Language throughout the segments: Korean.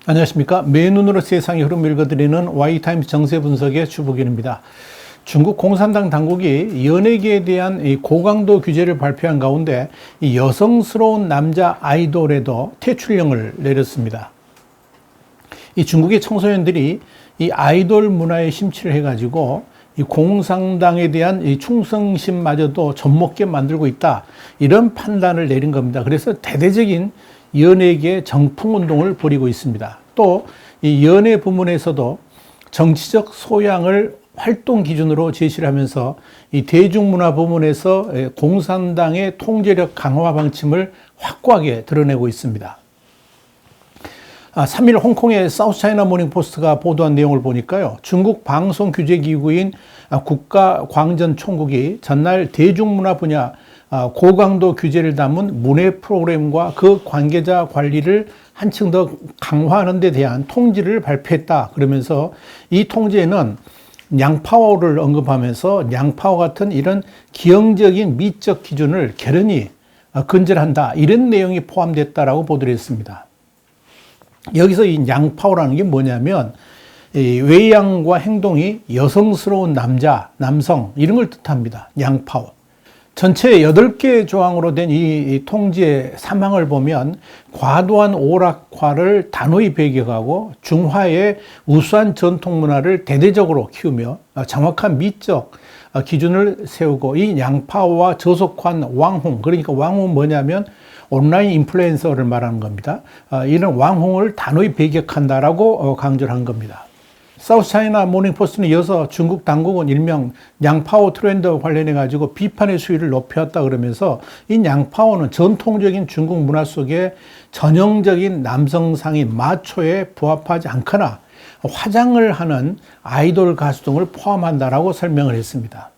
안녕하십니까. 맨눈으로 세상의 흐름을 읽어드리는 Y타임스 정세 분석의 주부길입니다. 중국 공산당 당국이 연예계에 대한 이 고강도 규제를 발표한 가운데 이 여성스러운 남자 아이돌에도 퇴출령을 내렸습니다. 이 중국의 청소년들이 이 아이돌 문화에 심취를 해가지고 이 공산당에 대한 이 충성심마저도 젖먹게 만들고 있다, 이런 판단을 내린 겁니다. 그래서 대대적인 연예계 정풍운동을 벌이고 있습니다. 또 이 연예 부문에서도 정치적 소양을 활동 기준으로 제시를 하면서 이 대중문화 부문에서 공산당의 통제력 강화 방침을 확고하게 드러내고 있습니다. 3일 홍콩의 사우스차이나 모닝포스트가 보도한 내용을 보니까요, 중국 방송규제기구인 국가광전총국이 전날 대중문화 분야 고강도 규제를 담은 문해 프로그램과 그 관계자 관리를 한층 더 강화하는 데 대한 통지를 발표했다. 그러면서 이 통지에는 냥파오를 언급하면서 냥파오 같은 이런 기형적인 미적 기준을 결연히 근절한다, 이런 내용이 포함됐다라고 보도를 했습니다. 여기서 이 냥파오라는 게 뭐냐면 이 외양과 행동이 여성스러운 남자, 남성, 이런 걸 뜻합니다. 냥파오. 전체 8개 조항으로 된 이 통지의 사망을 보면 과도한 오락화를 단호히 배격하고 중화의 우수한 전통 문화를 대대적으로 키우며 정확한 미적 기준을 세우고, 이 냥파오와 저속한 왕홍, 그러니까 왕홍은 뭐냐면 온라인 인플루엔서를 말하는 겁니다. 이런 왕홍을 단호히 배격한다라고 강조를 한 겁니다. 사우스차이나 모닝포스트는 이어서 중국 당국은 일명 냥파오 트렌드와 관련해 가지고 비판의 수위를 높였다 그러면서 이 냥파오는 전통적인 중국 문화 속에 전형적인 남성상인 마초에 부합하지 않거나 화장을 하는 아이돌 가수 등을 포함한다라고 설명을 했습니다.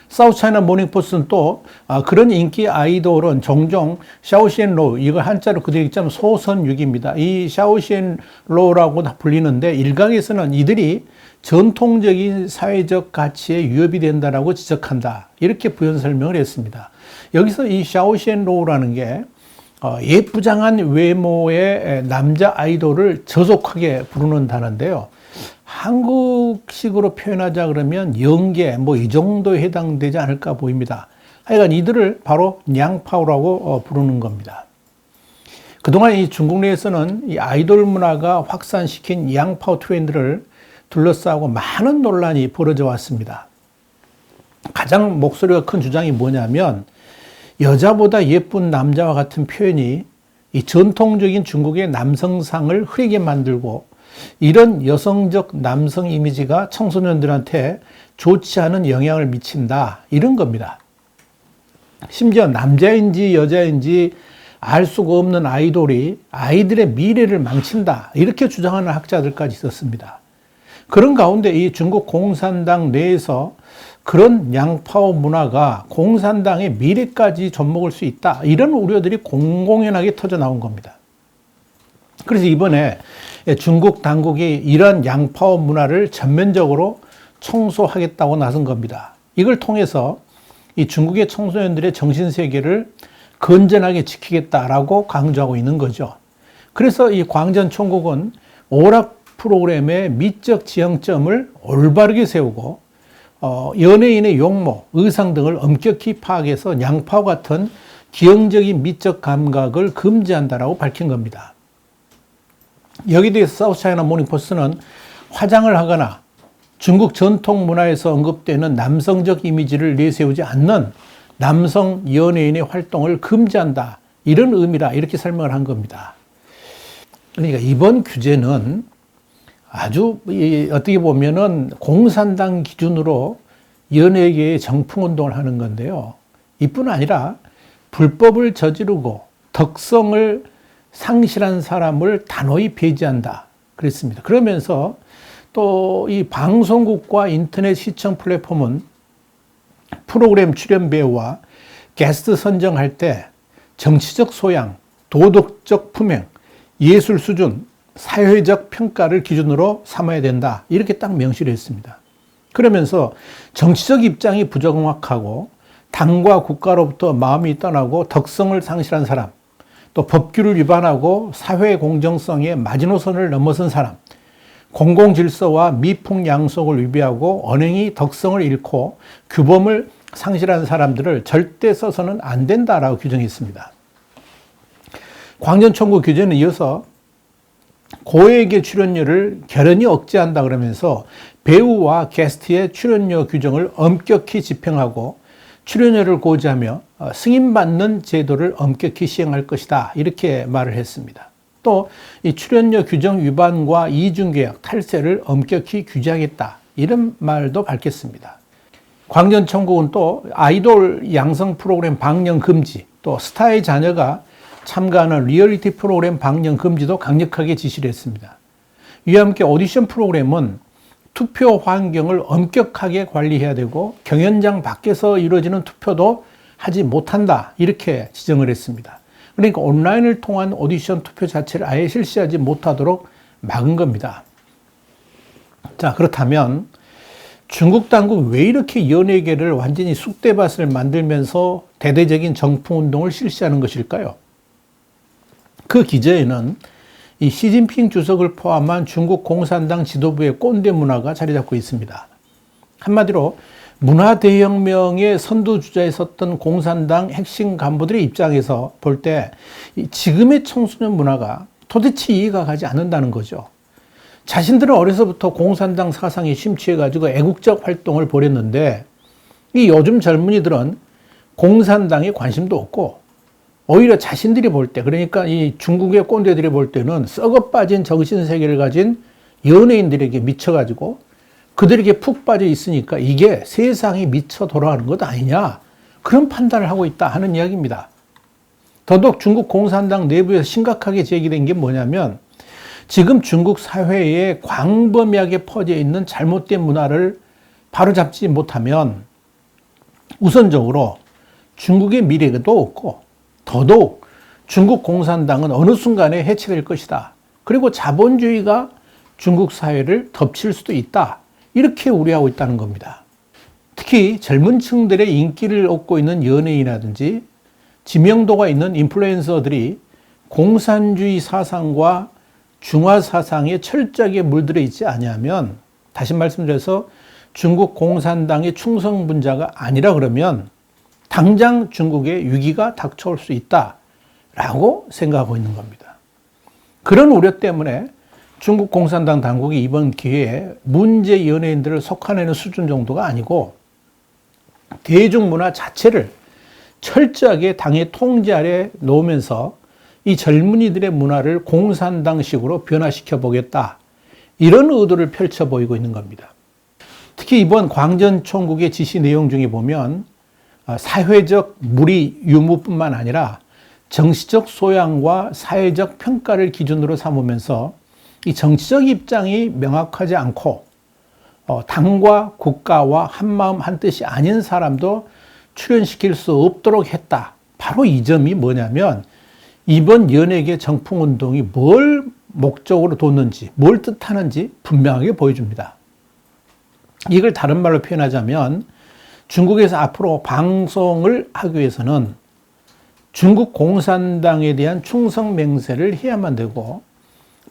사우스차이나 모닝포스트는 또 그런 인기 아이돌은 종종 샤오시엔로, 이걸 한자로 그대로 읽자면 소선육입니다. 이 샤오시엔로라고 불리는데 일각에서는 이들이 전통적인 사회적 가치에 위협이 된다라고 지적한다, 이렇게 부연 설명을 했습니다. 여기서 이 샤오시엔로라는 게 예쁘장한 외모의 남자 아이돌을 저속하게 부르는 단어인데요, 한국식으로 표현하자 그러면 영계 이 정도에 해당되지 않을까 보입니다. 하여간 이들을 바로 냥파오라고 부르는 겁니다. 그동안 이 중국 내에서는 이 아이돌 문화가 확산시킨 냥파오 트렌드를 둘러싸고 많은 논란이 벌어져 왔습니다. 가장 목소리가 큰 주장이 뭐냐면, 여자보다 예쁜 남자와 같은 표현이 이 전통적인 중국의 남성상을 흐리게 만들고, 이런 여성적 남성 이미지가 청소년들한테 좋지 않은 영향을 미친다, 이런 겁니다. 심지어 남자인지 여자인지 알 수가 없는 아이돌이 아이들의 미래를 망친다, 이렇게 주장하는 학자들까지 있었습니다. 그런 가운데 이 중국 공산당 내에서 그런 냥파오 문화가 공산당의 미래까지 젖먹을 수 있다, 이런 우려들이 공공연하게 터져 나온 겁니다. 그래서 이번에 중국 당국이 이런 냥파오 문화를 전면적으로 청소하겠다고 나선 겁니다. 이걸 통해서 이 중국의 청소년들의 정신세계를 건전하게 지키겠다라고 강조하고 있는 거죠. 그래서 이 광전총국은 오락 프로그램의 미적 지향점을 올바르게 세우고 연예인의 용모, 의상 등을 엄격히 파악해서 냥파오 같은 기형적인 미적 감각을 금지한다라고 밝힌 겁니다. 여기에 대해서 사우스차이나 모닝포스트는 화장을 하거나 중국 전통 문화에서 언급되는 남성적 이미지를 내세우지 않는 남성 연예인의 활동을 금지한다, 이런 의미라, 이렇게 설명을 한 겁니다. 그러니까 이번 규제는 아주 어떻게 보면은 공산당 기준으로 연예계의 정풍운동을 하는 건데요, 이뿐 아니라 불법을 저지르고 덕성을 상실한 사람을 단호히 배제한다 그랬습니다. 그러면서 또 이 방송국과 인터넷 시청 플랫폼은 프로그램 출연 배우와 게스트 선정할 때 정치적 소양, 도덕적 품행, 예술 수준, 사회적 평가를 기준으로 삼아야 된다, 이렇게 딱 명시를 했습니다. 그러면서 정치적 입장이 부정확하고 당과 국가로부터 마음이 떠나고 덕성을 상실한 사람, 또 법규를 위반하고 사회 공정성의 마지노선을 넘어선 사람, 공공질서와 미풍양속을 위배하고 언행이 덕성을 잃고 규범을 상실한 사람들을 절대 써서는 안 된다라고 규정했습니다. 광전총구 규정은 이어서 고액의 출연료를 결연히 억제한다 그러면서 배우와 게스트의 출연료 규정을 엄격히 집행하고 출연료를 고지하며 승인받는 제도를 엄격히 시행할 것이다. 이렇게 말을 했습니다. 또 이 출연료 규정 위반과 이중계약, 탈세를 엄격히 규제하겠다. 이런 말도 밝혔습니다. 광전총국은 또 아이돌 양성 프로그램 방영 금지, 또 스타의 자녀가 참가하는 리얼리티 프로그램 방영 금지도 강력하게 지시를 했습니다. 이와 함께 오디션 프로그램은 투표 환경을 엄격하게 관리해야 되고 경연장 밖에서 이루어지는 투표도 하지 못한다. 이렇게 지정을 했습니다. 그러니까 온라인을 통한 오디션 투표 자체를 아예 실시하지 못하도록 막은 겁니다. 자, 그렇다면 중국 당국이 왜 이렇게 연예계를 완전히 쑥대밭을 만들면서 대대적인 정풍운동을 실시하는 것일까요? 그 기저에는 이 시진핑 주석을 포함한 중국 공산당 지도부의 꼰대 문화가 자리 잡고 있습니다. 한마디로 문화대혁명의 선두주자에 섰던 공산당 핵심 간부들의 입장에서 볼 때 지금의 청소년 문화가 도대체 이해가 가지 않는다는 거죠. 자신들은 어려서부터 공산당 사상에 심취해가지고 애국적 활동을 벌였는데 이 요즘 젊은이들은 공산당에 관심도 없고 오히려 자신들이 볼 때, 그러니까 이 중국의 꼰대들이 볼 때는 썩어 빠진 정신세계를 가진 연예인들에게 미쳐가지고 그들에게 푹 빠져 있으니까 이게 세상이 미쳐 돌아가는 것 아니냐, 그런 판단을 하고 있다 하는 이야기입니다. 더더욱 중국 공산당 내부에서 심각하게 제기된 게 뭐냐면 지금 중국 사회에 광범위하게 퍼져 있는 잘못된 문화를 바로잡지 못하면 우선적으로 중국의 미래도 없고 더더욱 중국 공산당은 어느 순간에 해체될 것이다. 그리고 자본주의가 중국 사회를 덮칠 수도 있다. 이렇게 우려하고 있다는 겁니다. 특히 젊은 층들의 인기를 얻고 있는 연예인이라든지 지명도가 있는 인플루엔서들이 공산주의 사상과 중화 사상에 철저하게 물들어 있지 아니하면, 다시 말씀드려서 중국 공산당의 충성분자가 아니라 그러면 당장 중국에 위기가 닥쳐올 수 있다라고 생각하고 있는 겁니다. 그런 우려 때문에 중국 공산당 당국이 이번 기회에 문제 연예인들을 속아내는 수준 정도가 아니고 대중문화 자체를 철저하게 당의 통제 아래 놓으면서 이 젊은이들의 문화를 공산당식으로 변화시켜 보겠다, 이런 의도를 펼쳐 보이고 있는 겁니다. 특히 이번 광전총국의 지시 내용 중에 보면 사회적 무리 유무뿐만 아니라 정치적 소양과 사회적 평가를 기준으로 삼으면서 이 정치적 입장이 명확하지 않고 당과 국가와 한마음 한뜻이 아닌 사람도 출연시킬 수 없도록 했다. 바로 이 점이 뭐냐면 이번 연예계 정풍운동이 뭘 목적으로 뒀는지, 뭘 뜻하는지 분명하게 보여줍니다. 이걸 다른 말로 표현하자면 중국에서 앞으로 방송을 하기 위해서는 중국 공산당에 대한 충성 맹세를 해야만 되고,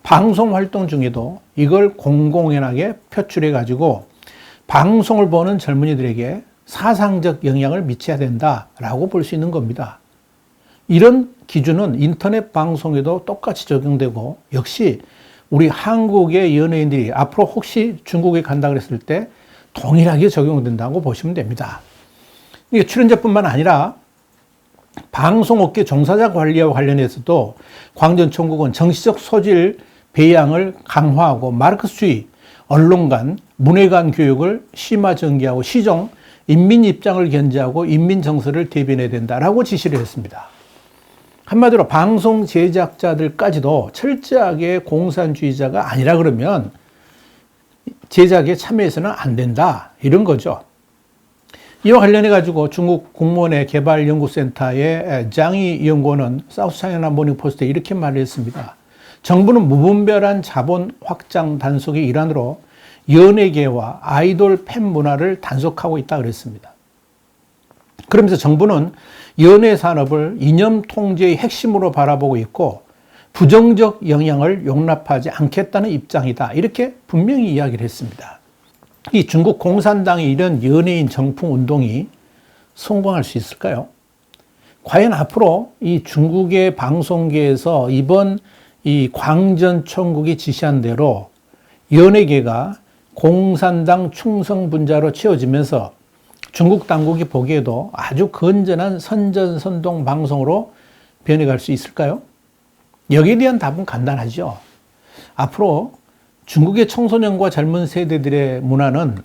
방송 활동 중에도 이걸 공공연하게 표출해 가지고 방송을 보는 젊은이들에게 사상적 영향을 미쳐야 된다라고 볼 수 있는 겁니다. 이런 기준은 인터넷 방송에도 똑같이 적용되고, 역시 우리 한국의 연예인들이 앞으로 혹시 중국에 간다 그랬을 때 동일하게 적용된다고 보시면 됩니다. 이게 출연자뿐만 아니라 방송업계 종사자 관리와 관련해서도 광전총국은 정치적 소질 배양을 강화하고 마르크스주의, 언론 간, 문화 간 교육을 심화 전개하고 시종, 인민 입장을 견제하고 인민 정서를 대변해야 된다라고 지시를 했습니다. 한마디로 방송 제작자들까지도 철저하게 공산주의자가 아니라 그러면 제작에 참여해서는 안 된다, 이런 거죠. 이와 관련해 가지고 중국 국무원의 개발연구센터의 장이 연구원은 사우스차이나 모닝포스트에 이렇게 말을 했습니다. 정부는 무분별한 자본 확장 단속의 일환으로 연예계와 아이돌 팬 문화를 단속하고 있다 그랬습니다. 그러면서 정부는 연예 산업을 이념 통제의 핵심으로 바라보고 있고 부정적 영향을 용납하지 않겠다는 입장이다. 이렇게 분명히 이야기를 했습니다. 이 중국 공산당의 이런 연예인 정풍 운동이 성공할 수 있을까요? 과연 앞으로 이 중국의 방송계에서 이번 이 광전총국이 지시한 대로 연예계가 공산당 충성분자로 채워지면서 중국 당국이 보기에도 아주 건전한 선전선동 방송으로 변해갈 수 있을까요? 여기에 대한 답은 간단하죠. 앞으로 중국의 청소년과 젊은 세대들의 문화는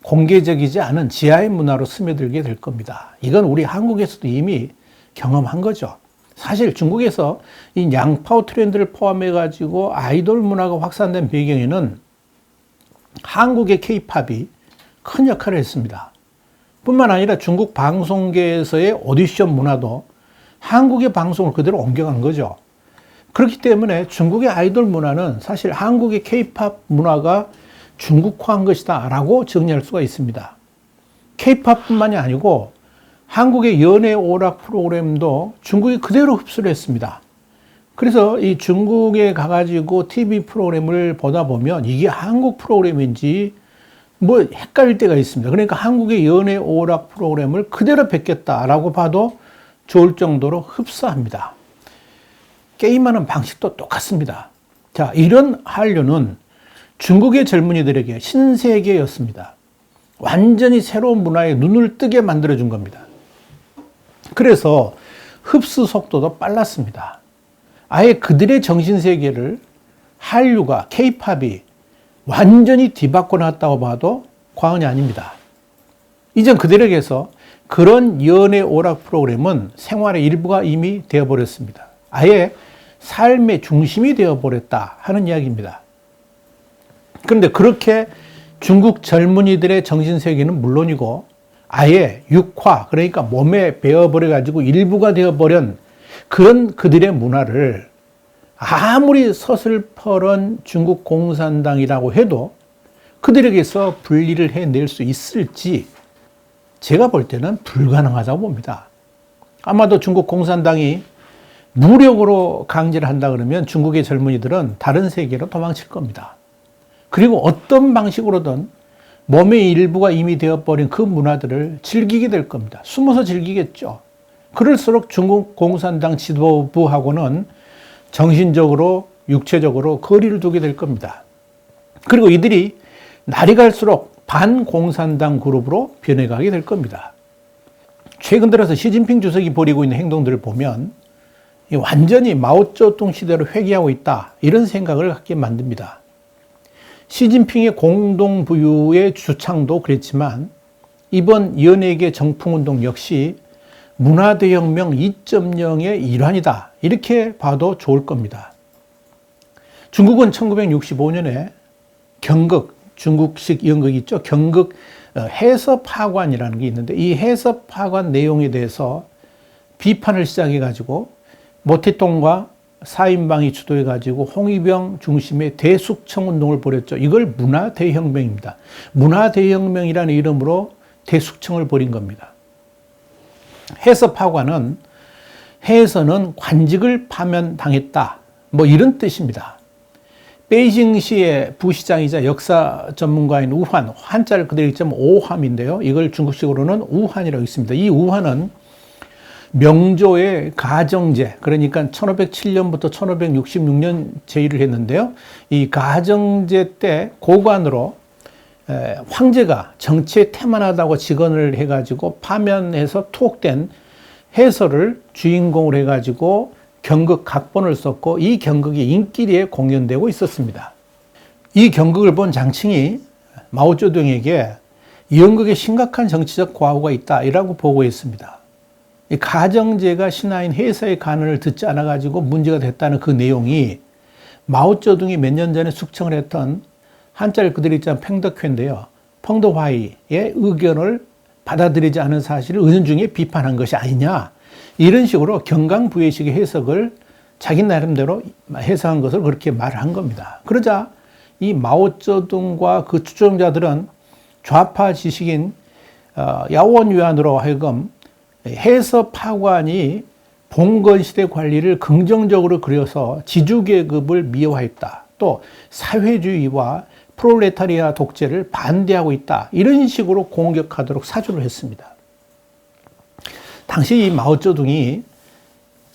공개적이지 않은 지하의 문화로 스며들게 될 겁니다. 이건 우리 한국에서도 이미 경험한 거죠. 사실 중국에서 이 양파오 트렌드를 포함해가지고 아이돌 문화가 확산된 배경에는 한국의 K-팝이 큰 역할을 했습니다. 뿐만 아니라 중국 방송계에서의 오디션 문화도 한국의 방송을 그대로 옮겨간 거죠. 그렇기 때문에 중국의 아이돌 문화는 사실 한국의 K-팝 문화가 중국화한 것이다 라고 정리할 수가 있습니다. K-팝뿐만이 아니고 한국의 연예 오락 프로그램도 중국이 그대로 흡수를 했습니다. 그래서 이 중국에 가가지고 TV 프로그램을 보다 보면 이게 한국 프로그램인지 뭐 헷갈릴 때가 있습니다. 그러니까 한국의 연예 오락 프로그램을 그대로 뵙겠다라고 봐도 좋을 정도로 흡사합니다. 게임하는 방식도 똑같습니다. 자, 이런 한류는 중국의 젊은이들에게 신세계였습니다. 완전히 새로운 문화에 눈을 뜨게 만들어준 겁니다. 그래서 흡수 속도도 빨랐습니다. 아예 그들의 정신세계를 한류가, K-팝이 완전히 뒤바꿔 놨다고 봐도 과언이 아닙니다. 이전 그들에게서 그런 연예 오락 프로그램은 생활의 일부가 이미 되어버렸습니다. 아예 삶의 중심이 되어버렸다 하는 이야기입니다. 그런데 그렇게 중국 젊은이들의 정신세계는 물론이고 아예 육화, 그러니까 몸에 배어버려가지고 일부가 되어버린 그런 그들의 문화를 아무리 서슬퍼런 중국 공산당이라고 해도 그들에게서 분리를 해낼 수 있을지 제가 볼 때는 불가능하다고 봅니다. 아마도 중국 공산당이 무력으로 강제를 한다 그러면 중국의 젊은이들은 다른 세계로 도망칠 겁니다. 그리고 어떤 방식으로든 몸의 일부가 이미 되어버린 그 문화들을 즐기게 될 겁니다. 숨어서 즐기겠죠. 그럴수록 중국 공산당 지도부하고는 정신적으로, 육체적으로 거리를 두게 될 겁니다. 그리고 이들이 날이 갈수록 반공산당 그룹으로 변해가게 될 겁니다. 최근 들어서 시진핑 주석이 벌이고 있는 행동들을 보면 완전히 마오쩌둥 시대로 회귀하고 있다, 이런 생각을 갖게 만듭니다. 시진핑의 공동부유의 주창도 그랬지만 이번 연예계 정풍운동 역시 문화대혁명 2.0의 일환이다, 이렇게 봐도 좋을 겁니다. 중국은 1965년에 경극, 중국식 연극 있죠? 경극 해섭학관이라는 게 있는데 이 해섭학관 내용에 대해서 비판을 시작해가지고 모택동과 사인방이 주도해가지고 홍위병 중심의 대숙청 운동을 벌였죠. 이걸 문화대혁명입니다. 문화대혁명이라는 이름으로 대숙청을 벌인 겁니다. 해섭학관은 해에서는 관직을 파면당했다, 뭐 이런 뜻입니다. 베이징시의 부시장이자 역사 전문가인 우환, 한자를 그대로 읽자면 오함인데요. 이걸 중국식으로는 우환이라고 있습니다. 이 우환은 명조의 가정제, 그러니까 1507년부터 1566년 제위를 했는데요. 이 가정제 때 고관으로 황제가 정치에 태만하다고 직언을 해가지고 파면해서 투옥된 해설을 주인공으로 해가지고 경극 각본을 썼고 이 경극이 인기리에 공연되고 있었습니다. 이 경극을 본 장칭이 마오쩌둥에게 이 연극에 심각한 정치적 과오가 있다, 이라고 보고했습니다. 이 가정제가 신하인 해서의 간언을 듣지 않아가지고 문제가 됐다는 그 내용이 마오쩌둥이 몇 년 전에 숙청을 했던 한자를 그대로 읽자면 팽덕회인데요. 펑더화이의 의견을 받아들이지 않은 사실을 은연중에 비판한 것이 아니냐, 이런 식으로 경강부회식의 해석을 자기 나름대로 해석한 것을 그렇게 말을 한 겁니다. 그러자 이 마오쩌둥과 그 추종자들은 좌파 지식인 야오원유안으로 하여금 해서파관이 봉건시대 관리를 긍정적으로 그려서 지주계급을 미화했다. 또 사회주의와 프롤레타리아 독재를 반대하고 있다. 이런 식으로 공격하도록 사주를 했습니다. 당시 이 마오쩌둥이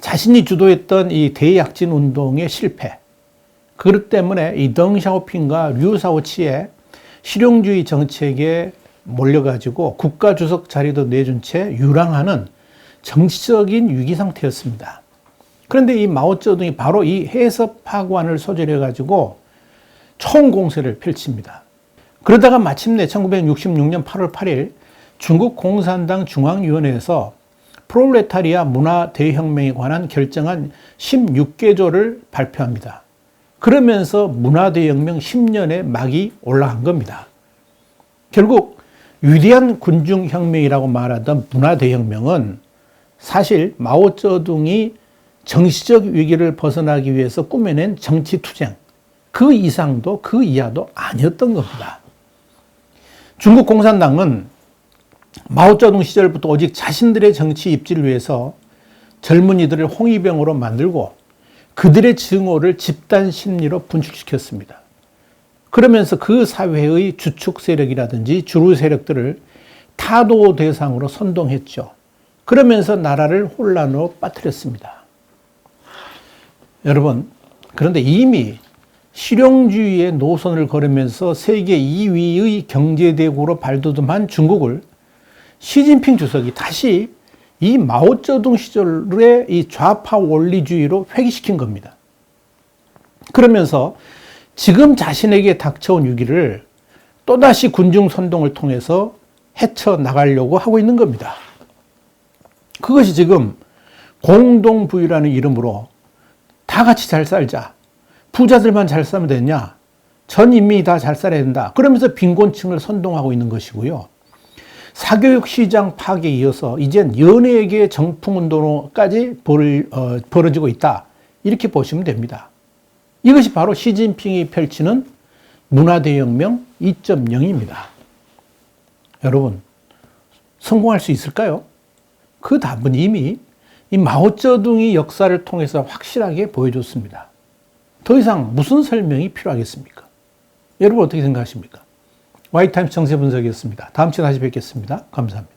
자신이 주도했던 이 대약진 운동의 실패, 그것 때문에 이 덩샤오핑과 류사오치의 실용주의 정책에 몰려가지고 국가주석 자리도 내준 채 유랑하는 정치적인 위기 상태였습니다. 그런데 이 마오쩌둥이 바로 이 해서파관을 소재로 해가지고 총공세를 펼칩니다. 그러다가 마침내 1966년 8월 8일 중국 공산당 중앙위원회에서 프롤레타리아 문화 대혁명에 관한 결정안 16개조를 발표합니다. 그러면서 문화 대혁명 10년의 막이 올라간 겁니다. 결국 위대한 군중혁명이라고 말하던 문화 대혁명은 사실 마오쩌둥이 정치적 위기를 벗어나기 위해서 꾸며낸 정치투쟁, 그 이상도 그 이하도 아니었던 겁니다. 중국 공산당은 마오쩌둥 시절부터 오직 자신들의 정치 입지를 위해서 젊은이들을 홍위병으로 만들고 그들의 증오를 집단 심리로 분출시켰습니다. 그러면서 그 사회의 주축 세력이라든지 주류 세력들을 타도 대상으로 선동했죠. 그러면서 나라를 혼란으로 빠뜨렸습니다. 여러분, 그런데 이미 실용주의의 노선을 걸으면서 세계 2위의 경제대국으로 발돋움한 중국을 시진핑 주석이 다시 이 마오쩌둥 시절의 이 좌파 원리주의로 회귀시킨 겁니다. 그러면서 지금 자신에게 닥쳐온 위기를 또다시 군중 선동을 통해서 헤쳐나가려고 하고 있는 겁니다. 그것이 지금 공동부유라는 이름으로 다 같이 잘 살자. 부자들만 잘 살면 되냐? 전 인민이 다 잘 살아야 된다. 그러면서 빈곤층을 선동하고 있는 것이고요. 사교육 시장 파괴에 이어서 이젠 연예계 정풍운동까지 벌어지고 있다. 이렇게 보시면 됩니다. 이것이 바로 시진핑이 펼치는 문화대혁명 2.0입니다. 여러분, 성공할 수 있을까요? 그 답은 이미 이 마오쩌둥이 역사를 통해서 확실하게 보여줬습니다. 더 이상 무슨 설명이 필요하겠습니까? 여러분 어떻게 생각하십니까? 와이타임스 정세 분석이었습니다. 다음 주에 다시 뵙겠습니다. 감사합니다.